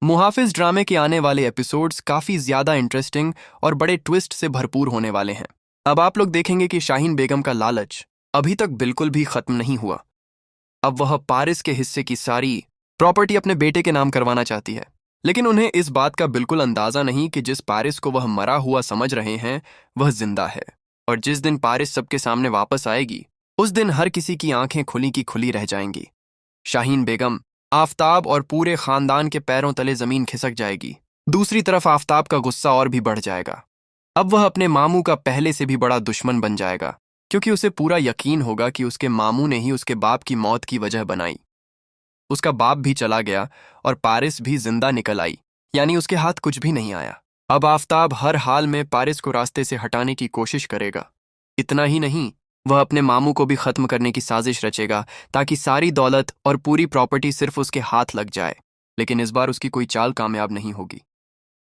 मुहाफिज ड्रामे के आने वाले एपिसोड्स काफी ज्यादा इंटरेस्टिंग और बड़े ट्विस्ट से भरपूर होने वाले हैं। अब आप लोग देखेंगे कि शाहीन बेगम का लालच अभी तक बिल्कुल भी खत्म नहीं हुआ। अब वह पारिस के हिस्से की सारी प्रॉपर्टी अपने बेटे के नाम करवाना चाहती है, लेकिन उन्हें इस बात का बिल्कुल अंदाजा नहीं कि जिस पारिस को वह मरा हुआ समझ रहे हैं वह जिंदा है। और जिस दिन पारिस सबके सामने वापस आएगी उस दिन हर किसी की आंखें खुली की खुली रह जाएंगी। शाहीन बेगम, आफताब और पूरे खानदान के पैरों तले जमीन खिसक जाएगी। दूसरी तरफ आफताब का गुस्सा और भी बढ़ जाएगा। अब वह अपने मामू का पहले से भी बड़ा दुश्मन बन जाएगा, क्योंकि उसे पूरा यकीन होगा कि उसके मामू ने ही उसके बाप की मौत की वजह बनाई। उसका बाप भी चला गया और पारिस भी जिंदा निकल आई, यानी उसके हाथ कुछ भी नहीं आया। अब आफताब हर हाल में पारिस को रास्ते से हटाने की कोशिश करेगा। इतना ही नहीं, वह अपने मामू को भी खत्म करने की साजिश रचेगा ताकि सारी दौलत और पूरी प्रॉपर्टी सिर्फ उसके हाथ लग जाए। लेकिन इस बार उसकी कोई चाल कामयाब नहीं होगी,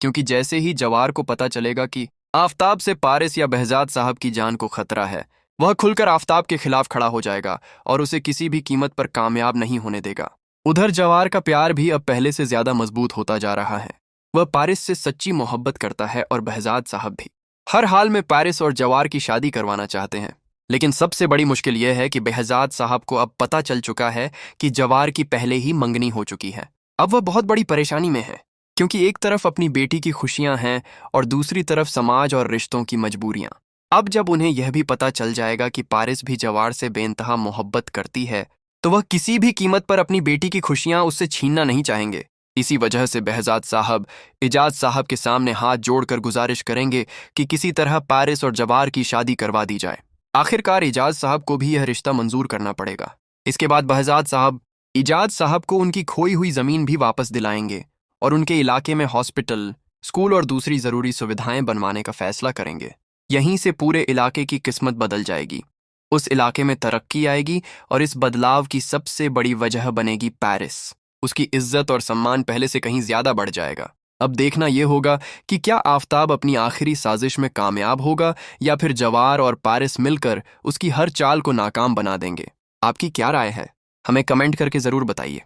क्योंकि जैसे ही जवार को पता चलेगा कि आफताब से पारिस या बहजाद साहब की जान को खतरा है, वह खुलकर आफताब के खिलाफ खड़ा हो जाएगा और उसे किसी भी कीमत पर कामयाब नहीं होने देगा। उधर जवार का प्यार भी अब पहले से ज्यादा मजबूत होता जा रहा है। वह पारिस से सच्ची मोहब्बत करता है और बहजाद साहब भी। हर हाल में पारिस और जवार की शादी करवाना चाहते हैं। लेकिन सबसे बड़ी मुश्किल यह है कि बहजाद साहब को अब पता चल चुका है कि जवार की पहले ही मंगनी हो चुकी है। अब वह बहुत बड़ी परेशानी में है, क्योंकि एक तरफ अपनी बेटी की खुशियां हैं और दूसरी तरफ समाज और रिश्तों की मजबूरियां। अब जब उन्हें यह भी पता चल जाएगा कि पारिस भी जवार से बेइंतहा मोहब्बत करती है, तो वह किसी भी कीमत पर अपनी बेटी की खुशियां उससे छीनना नहीं चाहेंगे। इसी वजह से बहजाद साहब इजाज साहब के सामने हाथ जोड़कर गुजारिश करेंगे कि किसी तरह पारिस और जवार की शादी करवा दी जाए। आखिरकार इजाज साहब को भी यह रिश्ता मंजूर करना पड़ेगा। इसके बाद बहजाद साहब इजाज साहब को उनकी खोई हुई जमीन भी वापस दिलाएंगे और उनके इलाके में हॉस्पिटल, स्कूल और दूसरी जरूरी सुविधाएं बनवाने का फैसला करेंगे। यहीं से पूरे इलाके की किस्मत बदल जाएगी। उस इलाके में तरक्की आएगी और इस बदलाव की सबसे बड़ी वजह बनेगी पारिस। उसकी इज्जत और सम्मान पहले से कहीं ज्यादा बढ़ जाएगा। अब देखना यह होगा कि क्या आफताब अपनी आखिरी साजिश में कामयाब होगा या फिर जवार और पारिस मिलकर उसकी हर चाल को नाकाम बना देंगे। आपकी क्या राय है? हमें कमेंट करके जरूर बताइए।